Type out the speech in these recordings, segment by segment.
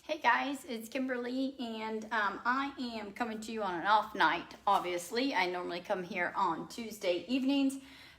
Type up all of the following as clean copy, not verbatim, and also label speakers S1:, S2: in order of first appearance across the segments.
S1: Hey guys, it's Kimberly, and I am coming to you on an off night, obviously. I normally come here on Tuesday evenings,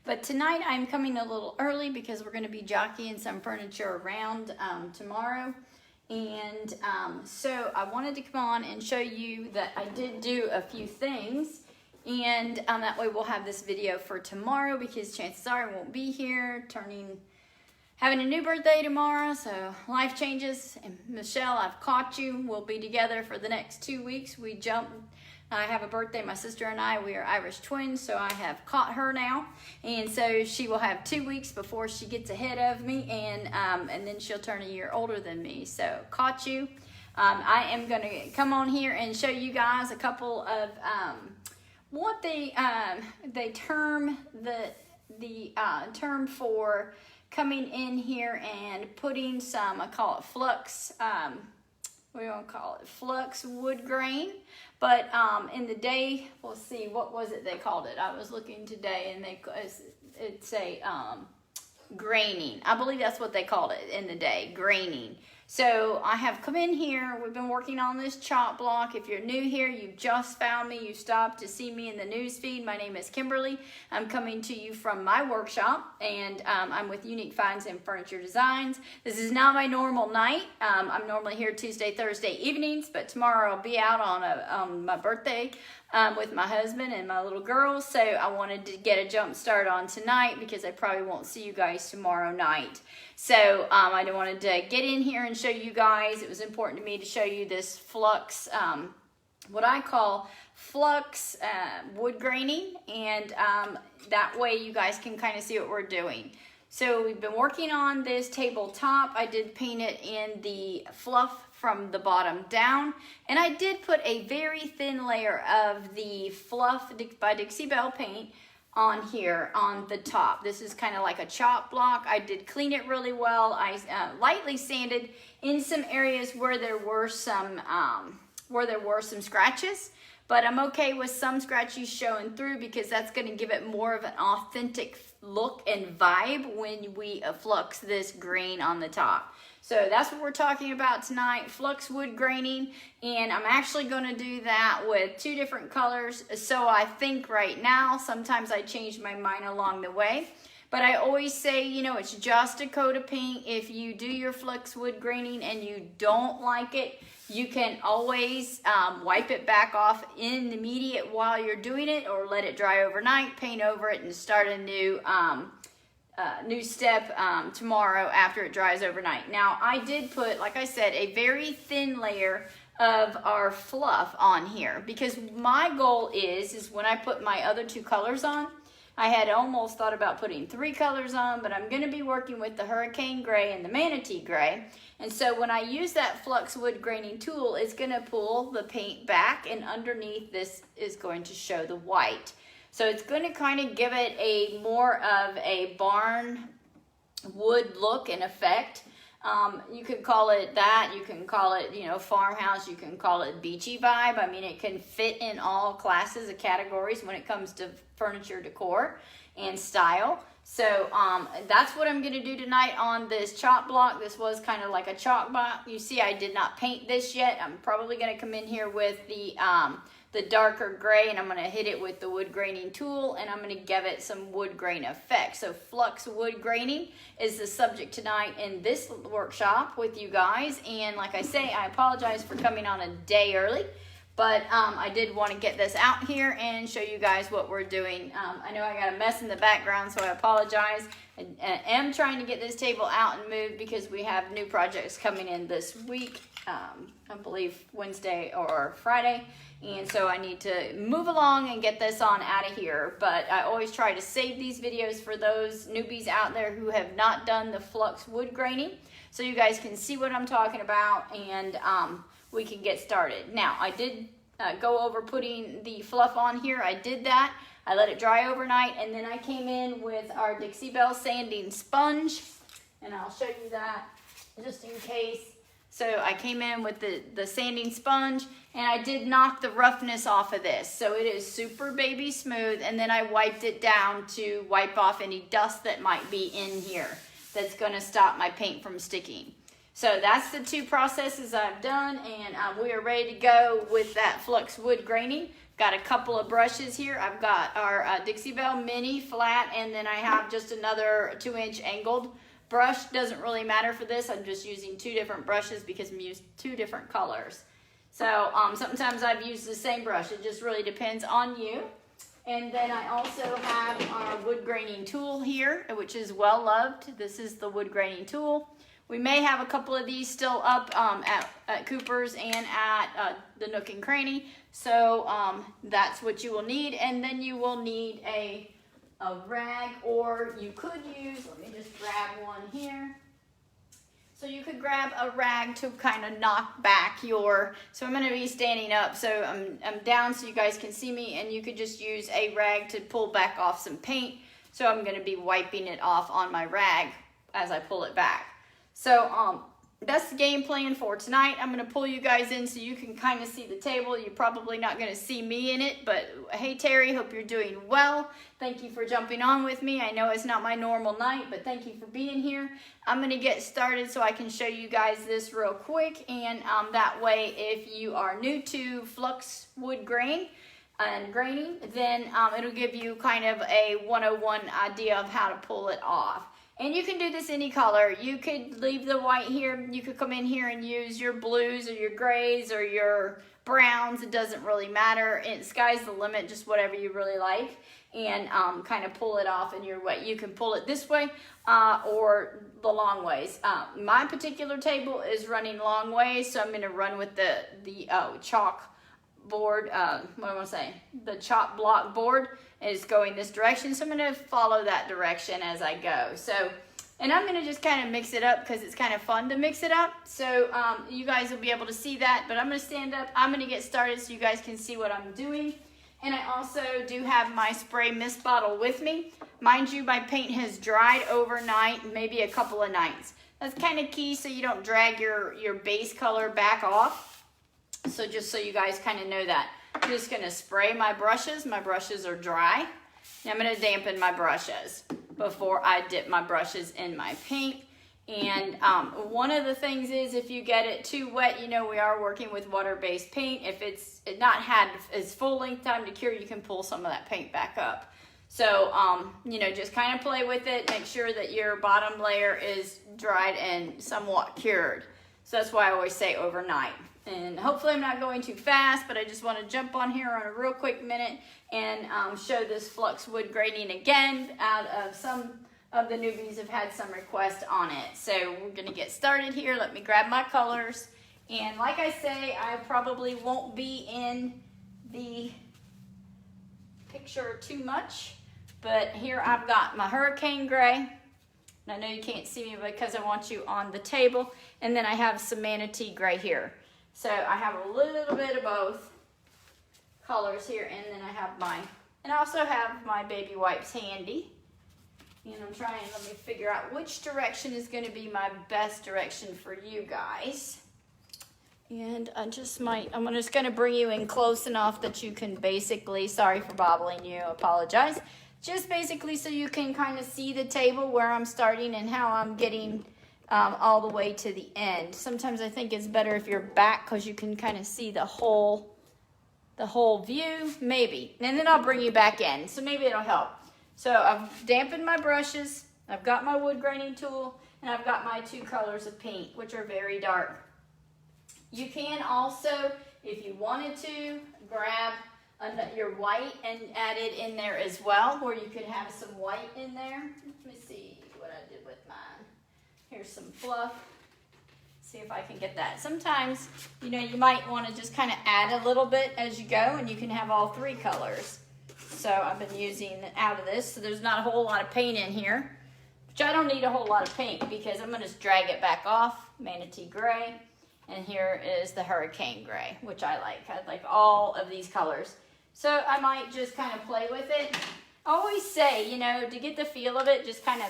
S1: but tonight I'm coming a little early because we're going to be jockeying some furniture around tomorrow. And so I wanted to come on and show you that I did do a few things, and that way we'll have this video for tomorrow because chances are I won't be here having a new birthday tomorrow, so life changes. And Michelle, I've caught you. We'll be together for the next 2 weeks. I have a birthday, my sister and I, we are Irish twins, so I have caught her now. And so she will have 2 weeks before she gets ahead of me, and then she'll turn a year older than me. So caught you. I am gonna come on here and show you guys a couple of what they term the term for coming in here and putting some, I call it flux, what do you want to call it? Flux wood grain. But in the day, we'll see, what was it they called it? I was looking today and it's a graining. I believe that's what they called it in the day, graining. So I have come in here, we've been working on this chop block. If you're new here, you've just found me, you stopped to see me in the news feed. My name is Kimberly. I'm coming to you from my workshop, and I'm with Unique Finds and Furniture Designs. This is not my normal night. I'm normally here Tuesday, Thursday evenings, but tomorrow I'll be out on my birthday with my husband and my little girls. So I wanted to get a jump start on tonight because I probably won't see you guys tomorrow night. So I wanted to get in here and show you guys. It was important to me to show you this flux, what I call flux wood graining, and that way you guys can kind of see what we're doing. So we've been working on this tabletop. I did paint it in the fluff from the bottom down, and I did put a very thin layer of the fluff by Dixie Belle paint on here on the top. This is kind of like a chop block. I did clean it really well. I lightly sanded in some areas where there were some scratches, but I'm okay with some scratches showing through because that's going to give it more of an authentic look and vibe when we flux this grain on the top. So that's what we're talking about tonight, flux wood graining, and I'm actually going to do that with 2 different colors. So I think right now, sometimes I change my mind along the way, but I always say, you know, it's just a coat of paint. If you do your flux wood graining and you don't like it, you can always wipe it back off in the immediate while you're doing it, or let it dry overnight, paint over it, and start a new step tomorrow after it dries overnight. Now, I did put, like I said, a very thin layer of our fluff on here because my goal is when I put my other 2 colors on, I had almost thought about putting 3 colors on, but I'm going to be working with the Hurricane Gray and the Manatee Gray. And so when I use that flux wood graining tool, it's going to pull the paint back, and underneath this is going to show the white. So it's going to kind of give it a more of a barn wood look and effect. You could call it that. You can call it, you know, farmhouse. You can call it beachy vibe. I mean, it can fit in all classes of categories when it comes to furniture decor and style. So that's what I'm going to do tonight on this chop block. This was kind of like a chalk block. You see, I did not paint this yet. I'm probably going to come in here with the darker gray, and I'm going to hit it with the wood graining tool, and I'm going to give it some wood grain effect. So flux wood graining is the subject tonight in this workshop with you guys. And like I say, I apologize for coming on a day early, but I did want to get this out here and show you guys what we're doing. I know I got a mess in the background, so I apologize. I am trying to get this table out and moved because we have new projects coming in this week, I believe Wednesday or Friday. And so I need to move along and get this on out of here. But I always try to save these videos for those newbies out there who have not done the flux wood graining, so you guys can see what I'm talking about, and we can get started. Now, I did go over putting the fluff on here. I did that. I let it dry overnight, and then I came in with our Dixie Belle sanding sponge, and I'll show you that just in case. So I came in with the sanding sponge, and I did knock the roughness off of this. So it is super baby smooth, and then I wiped it down to wipe off any dust that might be in here that's going to stop my paint from sticking. So that's the 2 processes I've done, and we are ready to go with that flux wood graining. Got a couple of brushes here. I've got our Dixie Belle Mini flat, and then I have just another 2-inch angled brush. Doesn't really matter for this. I'm just using 2 different brushes because I'm using 2 different colors. So sometimes I've used the same brush. It just really depends on you. And then I also have our wood graining tool here, which is well loved. This is the wood graining tool. We may have a couple of these still up at Cooper's and at the Nook and Cranny. So that's what you will need. And then you will need a rag, or you could use, let me just grab one here. So you could grab a rag to kind of knock back your, so I'm going to be standing up, so I'm down so you guys can see me, and you could just use a rag to pull back off some paint. So I'm going to be wiping it off on my rag as I pull it back. So that's the game plan for tonight. I'm going to pull you guys in so you can kind of see the table. You're probably not going to see me in it, but hey Terry, hope you're doing well. Thank you for jumping on with me. I know it's not my normal night, but thank you for being here. I'm going to get started so I can show you guys this real quick, and that way if you are new to flux wood grain and graining, then it'll give you kind of a 101 idea of how to pull it off. And you can do this any color. You could leave the white here. You could come in here and use your blues or your grays or your browns. It doesn't really matter. And sky's the limit, just whatever you really like. And kind of pull it off in your way. You can pull it this way or the long ways. My particular table is running long ways, so I'm going to run with the chalk board. What do I want to say? The chop block board is going this direction, so I'm going to follow that direction as I go. So, and I'm going to just kind of mix it up because it's kind of fun to mix it up. So you guys will be able to see that, but I'm going to stand up. I'm going to get started so you guys can see what I'm doing. And I also do have my spray mist bottle with me. Mind you, my paint has dried overnight, maybe a couple of nights. That's kind of key so you don't drag your base color back off. So just so you guys kind of know that. I'm just going to spray my brushes. My brushes are dry. Now I'm going to dampen my brushes before I dip my brushes in my paint. And one of the things is if you get it too wet, you know we are working with water-based paint. If it's not had its full length time to cure, you can pull some of that paint back up. So, you know, just kind of play with it. Make sure that your bottom layer is dried and somewhat cured. So that's why I always say overnight. And hopefully I'm not going too fast, but I just want to jump on here on a real quick minute and show this flux wood graining again. Out of some of the newbies have had some requests on it. So we're going to get started here. Let me grab my colors. And like I say, I probably won't be in the picture too much, but here I've got my hurricane gray. And I know you can't see me because I want you on the table. And then I have some manatee gray here. So I have a little bit of both colors here, and then I have and I also have my baby wipes handy. And I'm trying, let me figure out which direction is going to be my best direction for you guys. And I'm just going to bring you in close enough that you can basically, sorry for bobbling you, apologize. Just basically so you can kind of see the table where I'm starting and how I'm getting all the way to the end. Sometimes I think it's better if you're back because you can kind of see the whole view, maybe. And then I'll bring you back in, so maybe it'll help. So I've dampened my brushes, I've got my wood graining tool, and I've got my 2 colors of paint, which are very dark. You can also, if you wanted to, grab your white and add it in there as well, where you could have some white in there. Let me see what I did with mine. Here's some fluff. See if I can get that. Sometimes, you know, you might want to just kind of add a little bit as you go, and you can have all 3 colors. So I've been using out of this, so there's not a whole lot of paint in here, which I don't need a whole lot of paint because I'm going to drag it back off. Manatee gray, and here is the hurricane gray, which I like. I like all of these colors. So I might just kind of play with it. I always say, you know, to get the feel of it, just kind of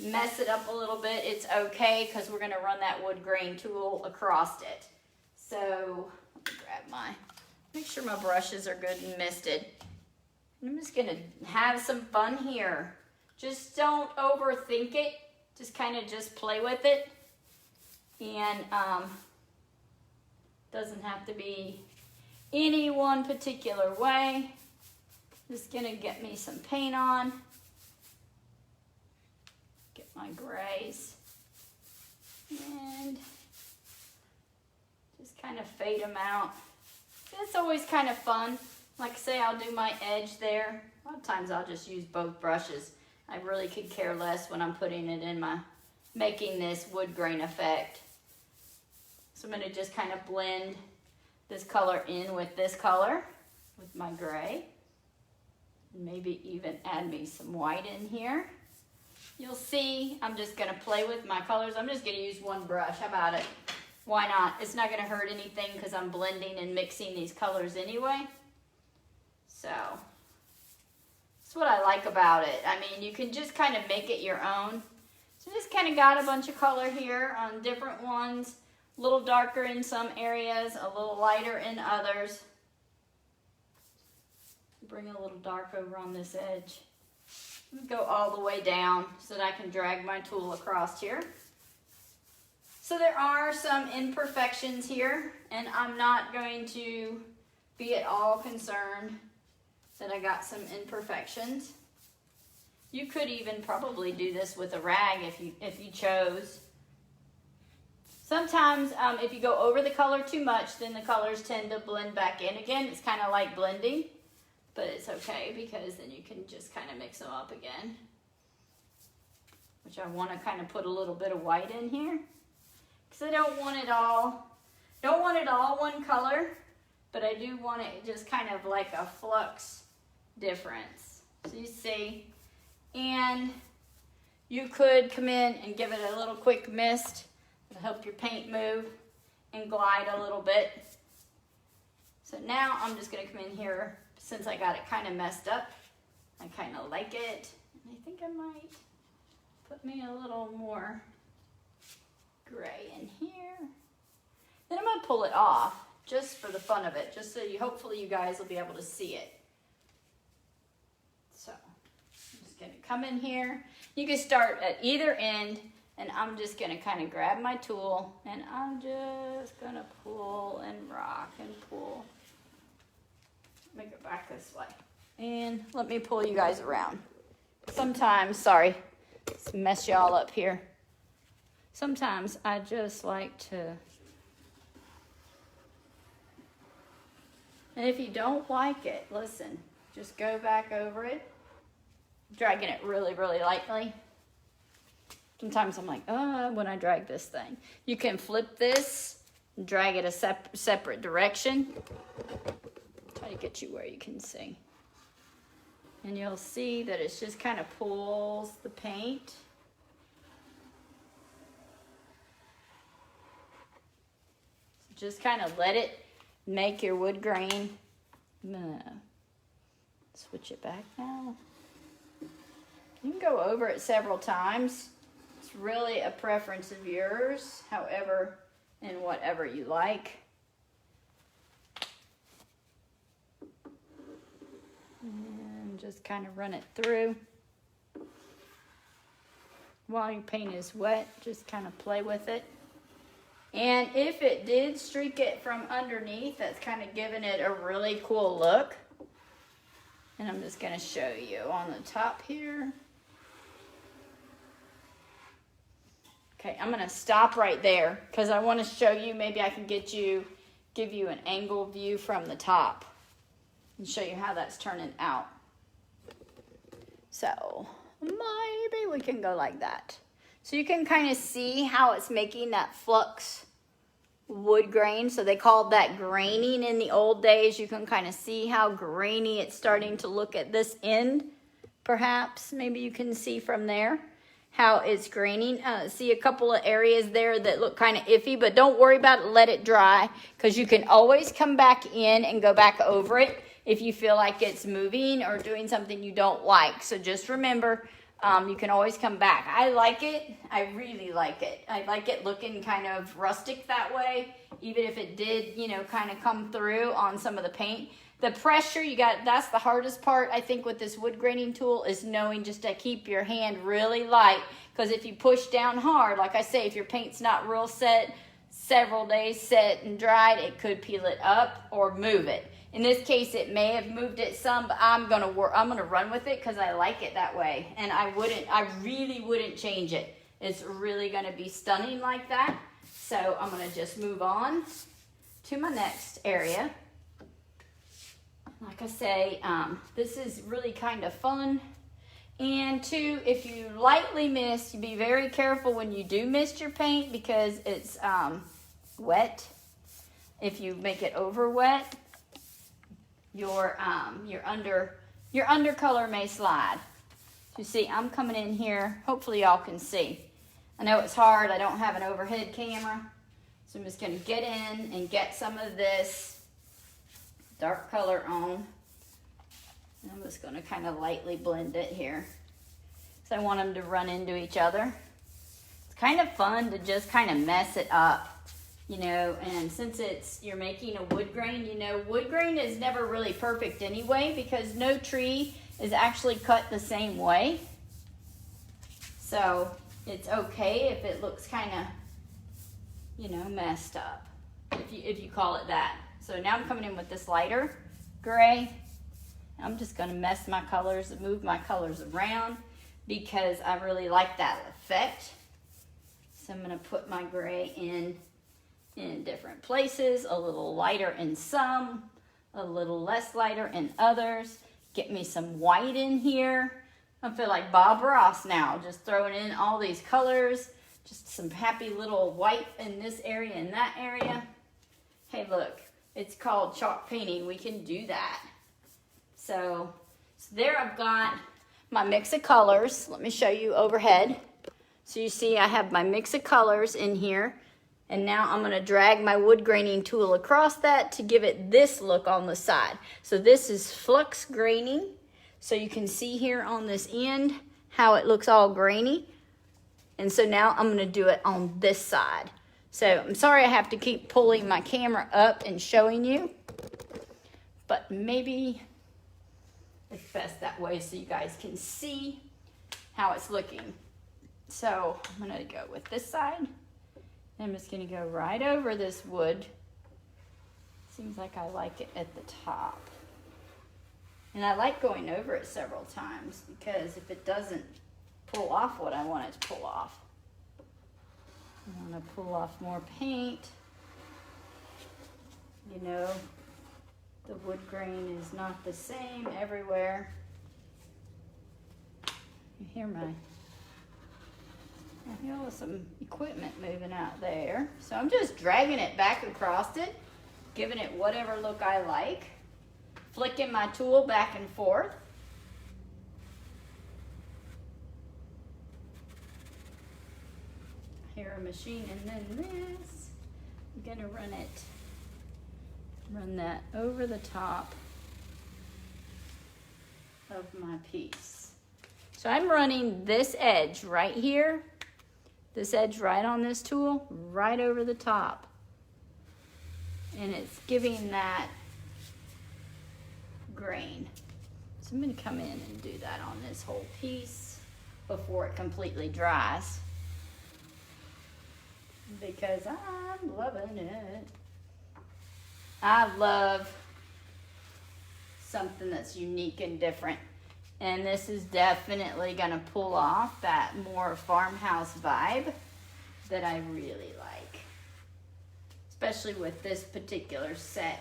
S1: mess it up a little bit. It's okay because we're going to run that wood grain tool across it. So let me grab make sure my brushes are good and misted. I'm just going to have some fun here. Just don't overthink it. Just kind of just play with it. And doesn't have to be any one particular way. Just gonna get me some paint on. Get my grays. And just kind of fade them out. It's always kind of fun. Like I say, I'll do my edge there. A lot of times I'll just use both brushes. I really could care less when I'm putting it in my, making this wood grain effect. So I'm gonna just kind of blend this color in with this color, with my gray. Maybe even add me some white in here. You'll see I'm just gonna play with my colors. I'm just gonna use one brush, how about it? Why not? It's not gonna hurt anything because I'm blending and mixing these colors anyway. So, that's what I like about it. I mean, you can just kind of make it your own. So just kind of got a bunch of color here on different ones. A little darker in some areas, a little lighter in others. Bring a little dark over on this edge. Go all the way down so that I can drag my tool across here. So there are some imperfections here, and I'm not going to be at all concerned that I got some imperfections. You could even probably do this with a rag if you chose. Sometimes if you go over the color too much, then the colors tend to blend back in again. It's kind of like blending, but it's okay because then you can just kind of mix them up again. Which I want to kind of put a little bit of white in here because I don't want it all one color, but I do want it just kind of like a flux difference. So you see, and you could come in and give it a little quick mist to help your paint move and glide a little bit. So now I'm just going to come in here, since I got it kind of messed up. I kind of like it. And I think I might put me a little more gray in here. Then I'm going to pull it off just for the fun of it, just so hopefully you guys will be able to see it. So I'm just going to come in here. You can start at either end, and I'm just going to kind of grab my tool, and I'm just going to pull and rock and pull. Make it back this way. And let me pull you guys around. Sometimes, sorry, let's mess y'all up here. Sometimes I just like to, and if you don't like it, listen, just go back over it, dragging it really, really lightly. Sometimes I'm like, when I drag this thing. You can flip this, and drag it a separate direction. Try to get you where you can see. And you'll see that it just kind of pulls the paint. So just kind of let it make your wood grain. I'm gonna switch it back now. You can go over it several times. It's really a preference of yours, however and whatever you like. And just kind of run it through. While your paint is wet, just kind of play with it. And if it did streak it from underneath, that's kind of giving it a really cool look. And I'm just going to show you on the top here. Okay, I'm going to stop right there because I want to show you, maybe I can give you an angle view from the top and show you how that's turning out. So maybe we can go like that. So you can kind of see how it's making that flux wood grain. So they called that graining in the old days. You can kind of see how grainy it's starting to look at this end. Perhaps, maybe you can see from there how it's graining. See a couple of areas there that look kind of iffy, but don't worry about it. Let it dry because you can always come back in and go back over it if you feel like it's moving or doing something you don't like. So just remember, you can always come back. I like it. I really like it. I like it looking kind of rustic that way, even if it did, you know, kind of come through on some of the paint. The pressure, that's the hardest part, I think, with this wood graining tool is knowing just to keep your hand really light. Because if you push down hard, like I say, if your paint's not real set, several days set and dried, it could peel it up or move it. In this case, it may have moved it some, but I'm gonna run with it because I like it that way. And I really wouldn't change it. It's really gonna be stunning like that. So I'm gonna just move on to my next area. Like I say, this is really kind of fun. And two, if you lightly miss, you be very careful when you do miss your paint because it's wet. If you make it over wet, your undercolor may slide. So you see, I'm coming in here. Hopefully y'all can see. I know it's hard. I don't have an overhead camera. So I'm just going to get in and get some of this dark color on. And I'm just going to kind of lightly blend it here. So I want them to run into each other. It's kind of fun to just kind of mess it up, you know, and since you're making a wood grain, you know, wood grain is never really perfect anyway because no tree is actually cut the same way. So it's okay if it looks kind of, you know, messed up, if you call it that. So now I'm coming in with this lighter gray. I'm just going to mess my colors and move my colors around because I really like that effect. So I'm going to put my gray in different places, a little lighter in some, a little less lighter in others. Get me some white in here. I feel like Bob Ross now, just throwing in all these colors. Just some happy little white in this area and that area. Hey, look. It's called chalk painting. We can do that. So there I've got my mix of colors. Let me show you overhead. So you see I have my mix of colors in here. And now I'm going to drag my wood graining tool across that to give it this look on the side. So this is flux graining. So you can see here on this end how it looks all grainy. And so now I'm going to do it on this side. So I'm sorry I have to keep pulling my camera up and showing you, but maybe it's best that way so you guys can see how it's looking. So I'm gonna go with this side. I'm just gonna go right over this wood. Seems like I like it at the top. And I like going over it several times because if it doesn't pull off what I want it to pull off. I want to pull off more paint. You know, the wood grain is not the same everywhere. You hear I hear some equipment moving out there. So I'm just dragging it back across it, giving it whatever look I like, flicking my tool back and forth. Here a machine and then this. I'm gonna run that over the top of my piece. So I'm running this edge right here, this edge right on this tool, right over the top. And it's giving that grain. So I'm gonna come in and do that on this whole piece before it completely dries, because I'm loving it. I love something that's unique and different. And this is definitely gonna pull off that more farmhouse vibe that I really like. Especially with this particular set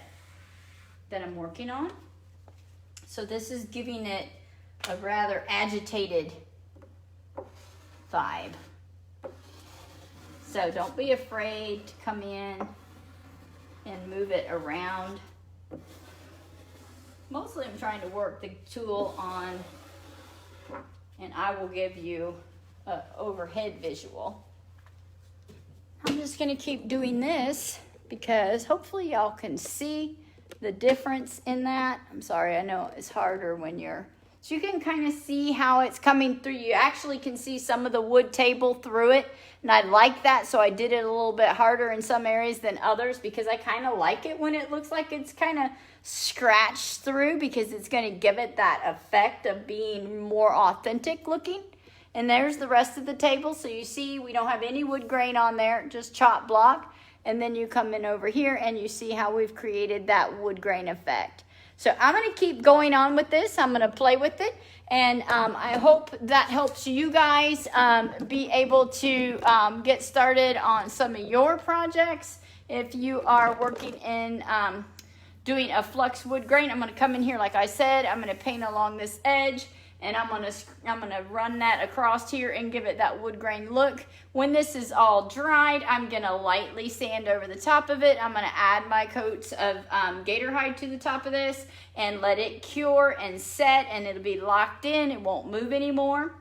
S1: that I'm working on. So this is giving it a rather agitated vibe. So don't be afraid to come in and move it around. Mostly I'm trying to work the tool on, and I will give you an overhead visual. I'm just gonna keep doing this because hopefully y'all can see the difference in that. I'm sorry, I know it's harder when you're So you can kind of see how it's coming through. You actually can see some of the wood table through it. And I like that, so I did it a little bit harder in some areas than others because I kind of like it when it looks like it's kind of scratched through, because it's going to give it that effect of being more authentic looking. And there's the rest of the table. So you see we don't have any wood grain on there, just chop block. And then you come in over here and you see how we've created that wood grain effect. So I'm going to keep going on with this. I'm going to play with it. And I hope that helps you guys be able to get started on some of your projects. If you are working in doing a flux wood grain, I'm going to come in here, like I said, I'm going to paint along this edge. And I'm gonna run that across here and give it that wood grain look. When this is all dried, I'm gonna lightly sand over the top of it. I'm gonna add my coats of gator hide to the top of this and let it cure and set, and it'll be locked in. It won't move anymore.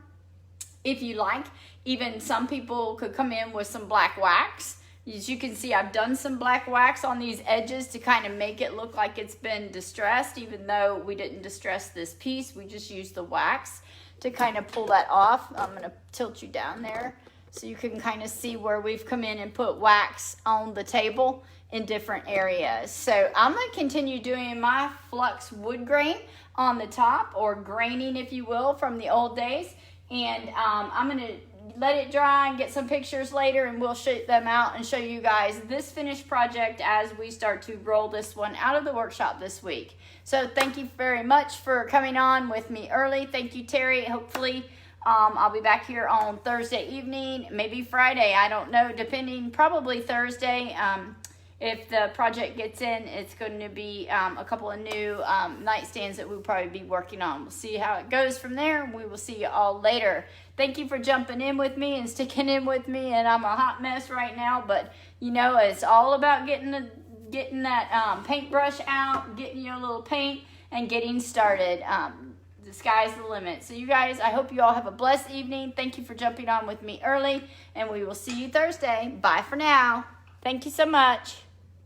S1: If you like, even some people could come in with some black wax. As you can see, I've done some black wax on these edges to kind of make it look like it's been distressed, even though we didn't distress this piece. We just used the wax to kind of pull that off. I'm going to tilt you down there so you can kind of see where we've come in and put wax on the table in different areas. So I'm going to continue doing my flux wood grain on the top, or graining, if you will, from the old days. And I'm going to let it dry and get some pictures later, and we'll shoot them out and show you guys this finished project as we start to roll this one out of the workshop this week. So thank you very much for coming on with me early. Thank you, Terry. Hopefully I'll be back here on Thursday evening, maybe Friday, I don't know, depending, probably Thursday. If the project gets in, it's going to be a couple of new nightstands that we'll probably be working on. We'll see how it goes from there. We will see you all later. Thank you for jumping in with me and sticking in with me. And I'm a hot mess right now, but you know, it's all about getting that paintbrush out, getting your little paint, and getting started. The sky's the limit. So you guys, I hope you all have a blessed evening. Thank you for jumping on with me early, and we will see you Thursday. Bye for now. Thank you so much.